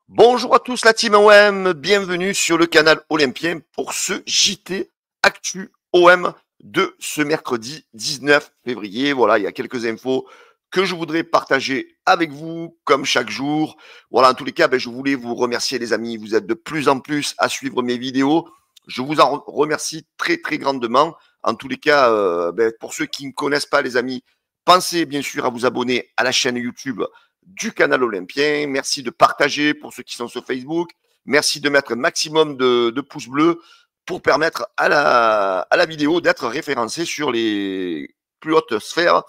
Bonjour à tous la team OM, bienvenue sur le canal Olympien pour ce JT Actu OM de ce mercredi 19 février. Voilà, il y a quelques infos que je voudrais partager avec vous comme chaque jour. Voilà, en tous les cas, je voulais vous remercier les amis, vous êtes de plus en plus à suivre mes vidéos. Je vous en remercie très très grandement. En tous les cas, pour ceux qui ne connaissent pas les amis, pensez bien sûr à vous abonner à la chaîne YouTube du canal Olympien. Merci de partager pour ceux qui sont sur Facebook. Merci de mettre un maximum de pouces bleus pour permettre à la vidéo d'être référencée sur les plus hautes sphères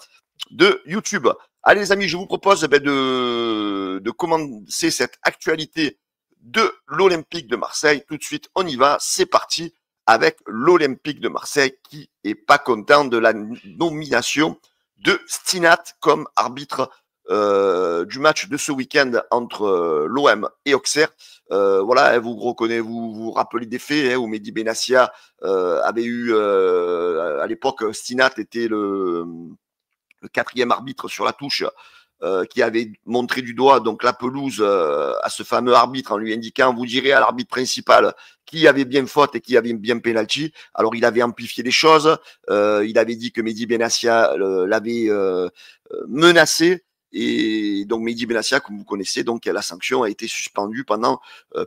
de YouTube. Allez les amis, je vous propose de commencer cette actualité de l'Olympique de Marseille. Tout de suite, on y va. C'est parti avec l'Olympique de Marseille qui est pas content de la nomination de Stinat comme arbitre du match de ce week-end entre l'OM et Auxerre. Voilà, vous reconnaissez, vous rappelez des faits où Mehdi Benassia avait eu à l'époque, Stinat était le quatrième arbitre sur la touche, qui avait montré du doigt donc la pelouse à ce fameux arbitre en lui indiquant vous direz à l'arbitre principal qui avait bien faute et qui avait bien penalty. Alors il avait amplifié les choses, il avait dit que Mehdi Benassia l'avait menacé. Et donc Mehdi Benassia, comme vous connaissez, donc la sanction a été suspendue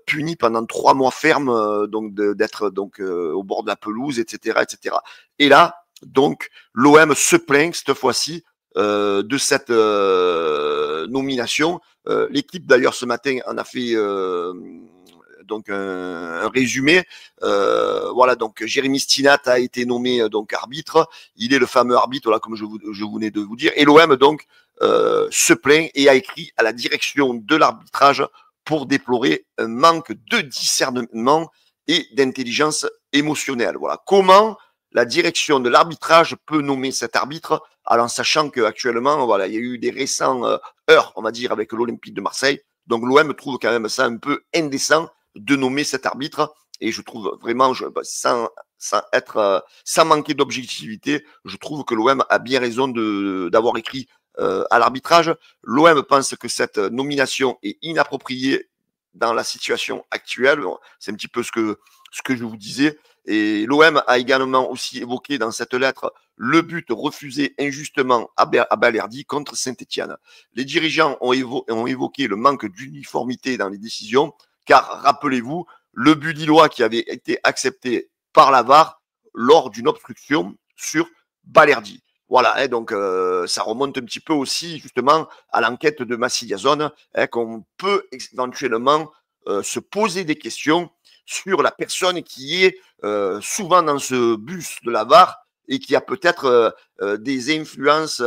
puni pendant 3 mois ferme, donc d'être donc au bord de la pelouse, etc., etc. Et là, donc l'OM se plaint cette fois-ci de cette nomination. L'équipe d'ailleurs ce matin en a fait donc un résumé. Voilà, donc Jérémy Stinat a été nommé donc arbitre. Il est le fameux arbitre, là, comme je venais de vous dire. Et l'OM donc se plaint et a écrit à la direction de l'arbitrage pour déplorer un manque de discernement et d'intelligence émotionnelle. Voilà. Comment la direction de l'arbitrage peut nommer cet arbitre, alors sachant qu'actuellement, voilà, il y a eu des récents heurts, on va dire, avec l'Olympique de Marseille. Donc l'OM trouve quand même ça un peu indécent de nommer cet arbitre. Et je trouve vraiment, sans manquer d'objectivité, je trouve que l'OM a bien raison d'avoir écrit à l'arbitrage. L'OM pense que cette nomination est inappropriée dans la situation actuelle. C'est un petit peu ce que je vous disais. Et l'OM a également aussi évoqué dans cette lettre le but refusé injustement à Balerdi contre Saint-Etienne. Les dirigeants ont évoqué le manque d'uniformité dans les décisions, car rappelez-vous, le but lillois qui avait été accepté par la VAR lors d'une obstruction sur Balerdi. Voilà, donc ça remonte un petit peu aussi justement à l'enquête de Massilia-Zone, qu'on peut éventuellement se poser des questions sur la personne qui est souvent dans ce bus de la VAR et qui a peut-être des influences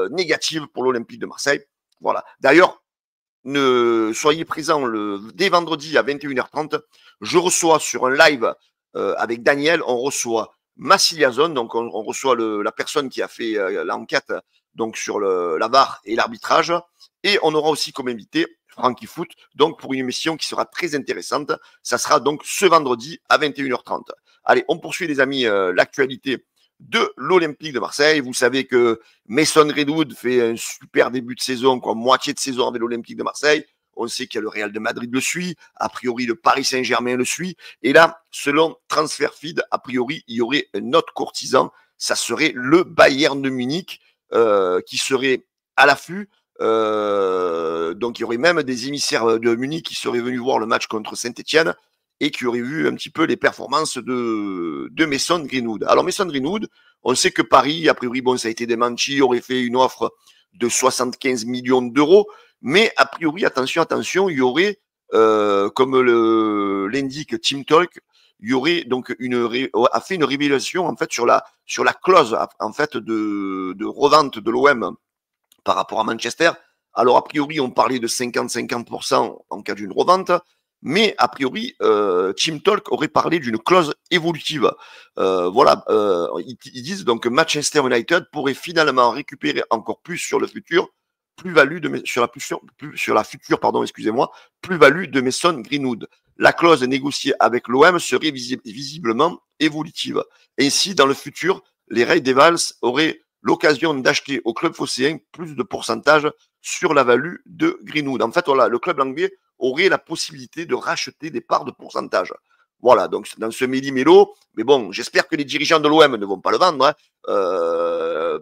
négatives pour l'Olympique de Marseille. Voilà. D'ailleurs, soyez présents dès vendredi à 21h30. Je reçois sur un live avec Daniel, on reçoit Massilia-Zone, donc on reçoit la personne qui a fait l'enquête donc sur la VAR et l'arbitrage. Et on aura aussi comme invité Francky Foot, donc pour une émission qui sera très intéressante. Ça sera donc ce vendredi à 21h30. Allez, on poursuit les amis l'actualité de l'Olympique de Marseille. Vous savez que Mason Greenwood fait un super début de saison, quoi, moitié de saison avec l'Olympique de Marseille. On sait qu'il y a le Real de Madrid le suit, a priori le Paris Saint-Germain le suit. Et là, selon TransferFeed, a priori, il y aurait un autre courtisan, ça serait le Bayern de Munich qui serait à l'affût. Donc il y aurait même des émissaires de Munich qui seraient venus voir le match contre Saint-Etienne et qui auraient vu un petit peu les performances de Mason Greenwood. Alors Mason Greenwood, on sait que Paris, a priori, bon, ça a été démenti, aurait fait une offre de 75 millions d'euros, mais a priori, attention, il y aurait, comme l'indique Team Talk, il y aurait donc a fait une révélation en fait sur la clause en fait de revente de l'OM par rapport à Manchester. Alors, a priori, on parlait de 50-50% en cas d'une revente, mais a priori, Team Talk aurait parlé d'une clause évolutive. Voilà, ils disent donc que Manchester United pourrait finalement récupérer encore plus sur le futur, sur la future, pardon, excusez-moi, plus-value de Mason Greenwood. La clause négociée avec l'OM serait visiblement évolutive. Ainsi, dans le futur, les Red Devils auraient l'occasion d'acheter au club phocéen plus de pourcentage sur la value de Greenwood. En fait, voilà, le club anglais aurait la possibilité de racheter des parts de pourcentage. Voilà, donc dans ce méli-mélo, mais bon, j'espère que les dirigeants de l'OM ne vont pas le vendre, hein,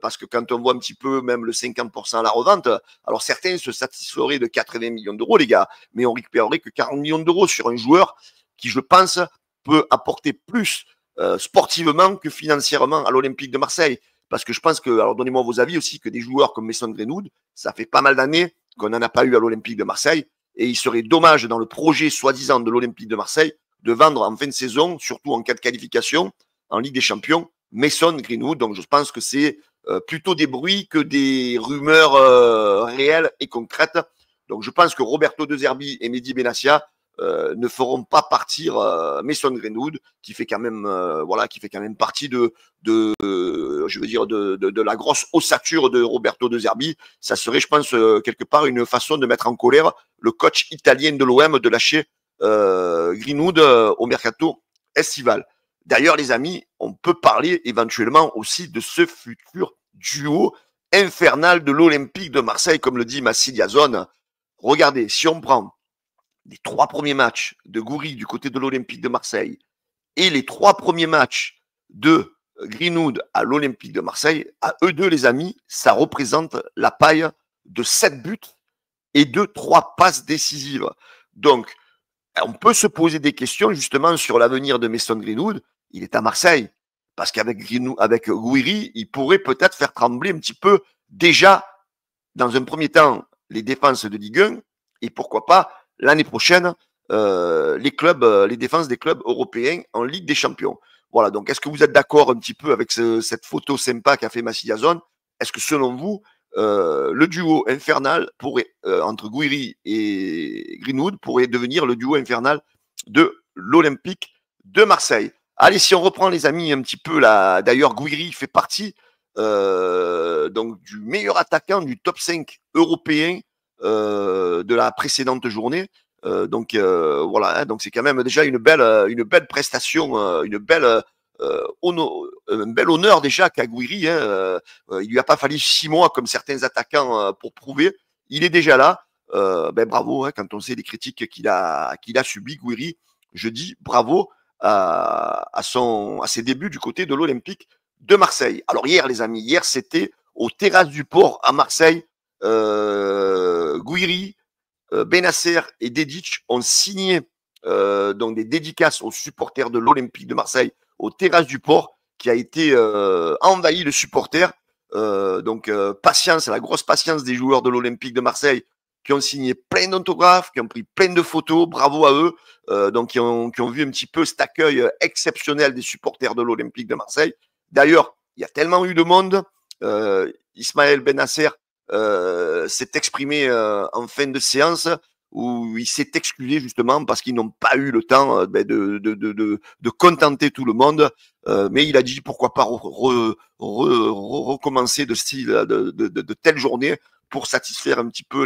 parce que quand on voit un petit peu même le 50% à la revente, alors certains se satisferaient de 80 millions d'euros, les gars, mais on récupérerait que 40 millions d'euros sur un joueur qui, je pense, peut apporter plus sportivement que financièrement à l'Olympique de Marseille. Parce que je pense que, alors donnez-moi vos avis aussi, que des joueurs comme Mason Greenwood, ça fait pas mal d'années qu'on n'en a pas eu à l'Olympique de Marseille, et il serait dommage dans le projet soi-disant de l'Olympique de Marseille de vendre en fin de saison, surtout en cas de qualification en Ligue des Champions, Mason Greenwood. Donc je pense que c'est plutôt des bruits que des rumeurs réelles et concrètes. Donc je pense que Roberto De Zerbi et Mehdi Benassia ne feront pas partir Mason Greenwood, qui fait quand même qui fait quand même partie je veux dire de la grosse ossature de Roberto De Zerbi. Ça serait, je pense, quelque part une façon de mettre en colère le coach italien de l'OM de lâcher Greenwood au mercato estival. D'ailleurs, les amis, on peut parler éventuellement aussi de ce futur duo infernal de l'Olympique de Marseille, comme le dit Massi Diazone. Regardez, si on prend les 3 premiers matchs de Gouiri du côté de l'Olympique de Marseille et les 3 premiers matchs de Greenwood à l'Olympique de Marseille, à eux deux, les amis, ça représente la paille de 7 buts et de 3 passes décisives. Donc, on peut se poser des questions justement sur l'avenir de Mason Greenwood. Il est à Marseille. Parce qu'avec avec Gouiri, il pourrait peut-être faire trembler un petit peu déjà, dans un premier temps, les défenses de Ligue 1 et pourquoi pas l'année prochaine les défenses des clubs européens en Ligue des Champions. Voilà, donc est-ce que vous êtes d'accord un petit peu avec cette photo sympa qu'a fait Massi Yazone? Est-ce que selon vous, le duo infernal pourrait, entre Gouiri et Greenwood pourrait devenir le duo infernal de l'Olympique de Marseille? Allez, si on reprend les amis un petit peu là, d'ailleurs Gouiri fait partie donc du meilleur attaquant du top 5 européen de la précédente journée. Voilà, hein, donc c'est quand même déjà une belle prestation, un bel honneur déjà qu'à Gouiri. Hein, il lui a pas fallu 6 mois comme certains attaquants pour prouver. Il est déjà là. Bravo, hein, quand on sait les critiques qu'il a subi, Gouiri. Je dis bravo à ses débuts du côté de l'Olympique de Marseille. Alors hier, les amis, hier c'était aux Terrasses du Port à Marseille. Gouiri, Benasser et Dedic ont signé donc des dédicaces aux supporters de l'Olympique de Marseille aux Terrasses du Port, qui a été envahi de supporters. Patience, la grosse patience des joueurs de l'Olympique de Marseille qui ont signé plein d'autographes, qui ont pris plein de photos, bravo à eux, qui ont vu un petit peu cet accueil exceptionnel des supporters de l'Olympique de Marseille. D'ailleurs, il y a tellement eu de monde, Ismaël Benasser s'est exprimé en fin de séance où il s'est excusé justement parce qu'ils n'ont pas eu le temps de contenter tout le monde. Mais il a dit pourquoi pas recommencer de telles journées pour satisfaire un petit peu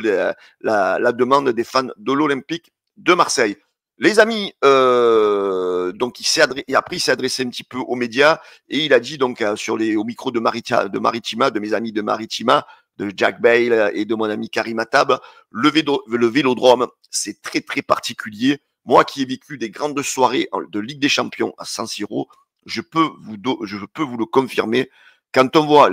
la demande des fans de l'Olympique de Marseille. Les amis, donc il s'est adressé un petit peu aux médias et il a dit donc au micro de Maritima, de mes amis de Maritima, de Jack Bale et de mon ami Karim Attab, le Vélodrome, c'est très très particulier. Moi qui ai vécu des grandes soirées de Ligue des Champions à San Siro, je peux vous le confirmer. Quand on voit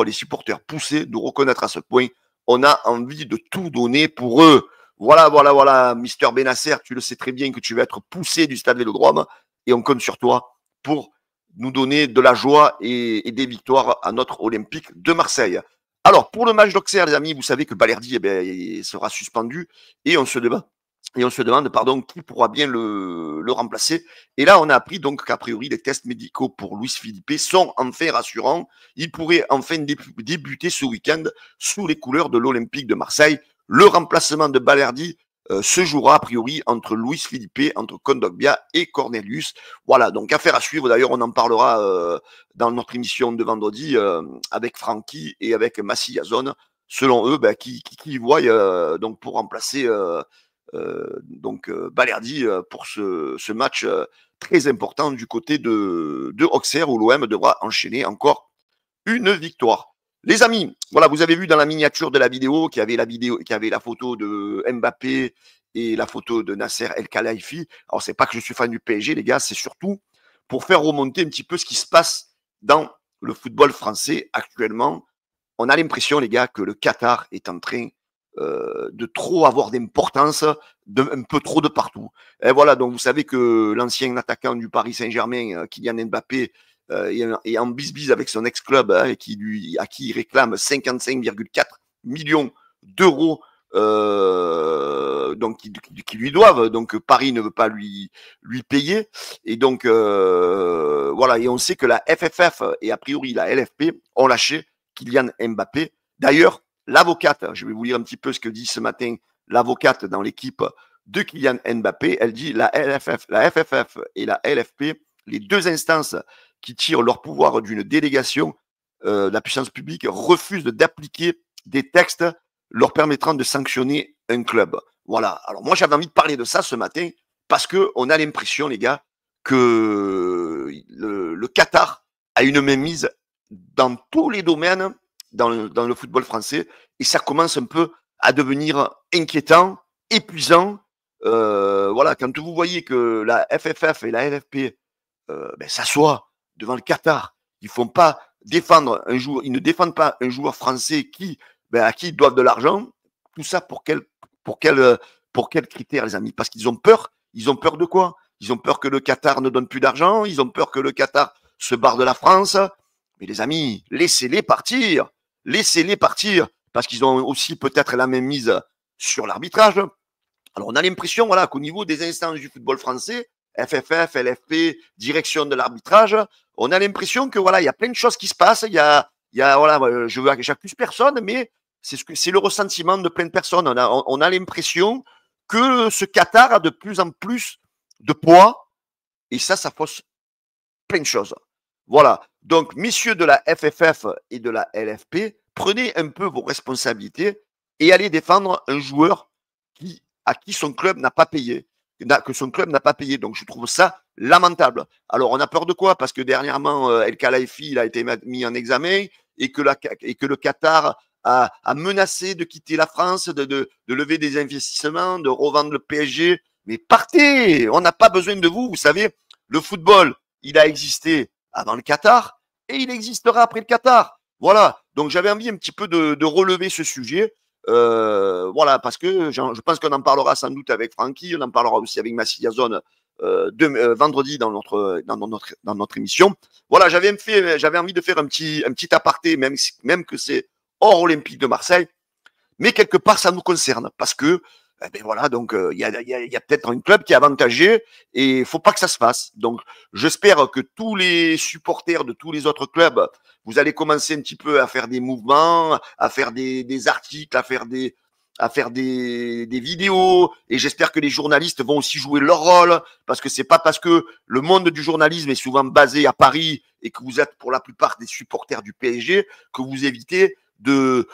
les supporters pousser, nous reconnaître à ce point, on a envie de tout donner pour eux. Voilà, Mister Benasser, tu le sais très bien que tu vas être poussé du stade Vélodrome et on compte sur toi pour nous donner de la joie et des victoires à notre Olympique de Marseille. Alors, pour le match d'Auxerre, les amis, vous savez que Balerdi il sera suspendu et on se demande qui pourra bien le remplacer. Et là, on a appris donc qu'a priori, les tests médicaux pour Luis Felipe sont enfin rassurants. Il pourrait enfin débuter ce week-end sous les couleurs de l'Olympique de Marseille. Le remplacement de Balerdi se jouera a priori entre Luis Felipe, entre Kondogbia et Cornelius. Voilà, donc affaire à suivre. D'ailleurs, on en parlera dans notre émission de vendredi avec Francky et avec Massi Yazone. Selon eux, qui voient donc pour remplacer Balerdi pour ce match très important du côté de Auxerre où l'OM devra enchaîner encore une victoire. Les amis, voilà, vous avez vu dans la miniature de la vidéo qu'il y avait la photo de Mbappé et la photo de Nasser El Khelaifi. Alors, c'est pas que je suis fan du PSG, les gars, c'est surtout pour faire remonter un petit peu ce qui se passe dans le football français actuellement. On a l'impression, les gars, que le Qatar est en train de trop avoir d'importance, un peu trop de partout. Et voilà, donc vous savez que l'ancien attaquant du Paris Saint-Germain, Kylian Mbappé, est en bisbise avec son ex-club, hein, à qui il réclame 55,4 millions d'euros, donc qui lui doivent. Donc Paris ne veut pas lui payer. Et donc voilà, et on sait que la FFF et a priori la LFP ont lâché Kylian Mbappé. D'ailleurs, l'avocate, je vais vous lire un petit peu ce que dit ce matin l'avocate dans l'équipe de Kylian Mbappé. Elle dit la FFF et la LFP, les deux instances qui tirent leur pouvoir d'une délégation de la puissance publique, refusent d'appliquer des textes leur permettant de sanctionner un club. Voilà. Alors moi, j'avais envie de parler de ça ce matin parce qu'on a l'impression, les gars, que le Qatar a une mainmise dans tous les domaines dans le football français et ça commence un peu à devenir inquiétant, épuisant. Voilà, quand vous voyez que la FFF et la LFP s'assoient devant le Qatar, ils font pas défendre un joueur, ils ne défendent pas un joueur français à qui ils doivent de l'argent. Tout ça pour quel critère, les amis? Parce qu'ils ont peur. Ils ont peur de quoi? Ils ont peur que le Qatar ne donne plus d'argent. Ils ont peur que le Qatar se barre de la France. Mais les amis, laissez-les partir. Laissez-les partir. Parce qu'ils ont aussi peut-être la même mise sur l'arbitrage. Alors, on a l'impression, voilà, qu'au niveau des instances du football français, FFF, LFP, direction de l'arbitrage, on a l'impression que, voilà, il y a plein de choses qui se passent. Voilà, j'accuse personne, mais c'est le ressentiment de plein de personnes. On a l'impression que ce Qatar a de plus en plus de poids, et ça fausse plein de choses. Voilà. Donc, messieurs de la FFF et de la LFP, prenez un peu vos responsabilités et allez défendre un joueur à qui son club n'a pas payé, que son club n'a pas payé. Donc, je trouve ça lamentable. Alors, on a peur de quoi? Parce que dernièrement, El Khelaifi, il a été mis en examen et que le Qatar a menacé de quitter la France, de lever des investissements, de revendre le PSG. Mais partez! On n'a pas besoin de vous. Vous savez, le football, il a existé avant le Qatar et il existera après le Qatar. Voilà. Donc, j'avais envie un petit peu de relever ce sujet. Voilà, parce que je pense qu'on en parlera sans doute avec Francky, on en parlera aussi avec Massilia Zone vendredi dans notre émission. Voilà, j'avais envie de faire un petit aparté, même que c'est hors Olympique de Marseille, mais quelque part ça nous concerne parce que voilà, donc il y a peut-être un club qui est avantagé et il faut pas que ça se fasse. Donc j'espère que tous les supporters de tous les autres clubs, vous allez commencer un petit peu à faire des mouvements, à faire des articles, à faire des vidéos, et j'espère que les journalistes vont aussi jouer leur rôle, parce que c'est pas parce que le monde du journalisme est souvent basé à Paris et que vous êtes pour la plupart des supporters du PSG que vous évitez de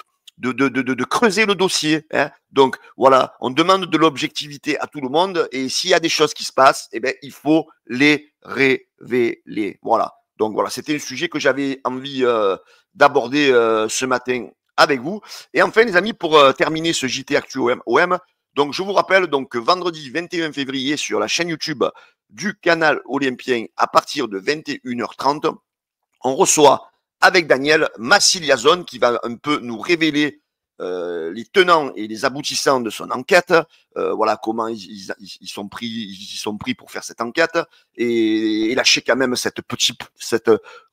creuser le dossier. Hein. Donc voilà, on demande de l'objectivité à tout le monde et s'il y a des choses qui se passent, il faut les révéler. Voilà. Donc voilà, c'était un sujet que j'avais envie d'aborder ce matin avec vous. Et enfin, les amis, pour terminer ce JT Actu OM, donc je vous rappelle donc que vendredi 21 février sur la chaîne YouTube du canal Olympien à partir de 21h30, on reçoit avec Daniel Massiliazone qui va un peu nous révéler les tenants et les aboutissants de son enquête, voilà comment ils sont pris pour faire cette enquête et lâcher quand même cette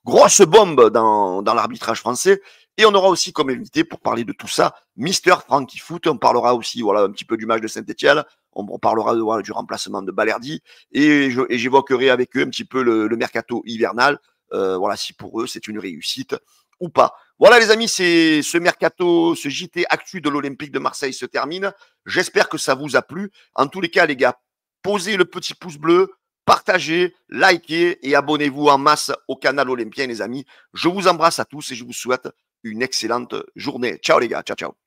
grosse bombe dans l'arbitrage français. Et on aura aussi comme invité pour parler de tout ça Mister Franky Foot. On parlera aussi un petit peu du match de Saint-Etienne. On parlera du remplacement de Balerdi et j'évoquerai avec eux un petit peu le mercato hivernal. Voilà, si pour eux c'est une réussite ou pas. Voilà les amis, c'est ce mercato, ce JT Actu de l'Olympique de Marseille se termine. J'espère que ça vous a plu. En tous les cas, les gars, posez le petit pouce bleu, partagez, likez et abonnez-vous en masse au canal Olympien, les amis. Je vous embrasse à tous et je vous souhaite une excellente journée. Ciao les gars, ciao ciao.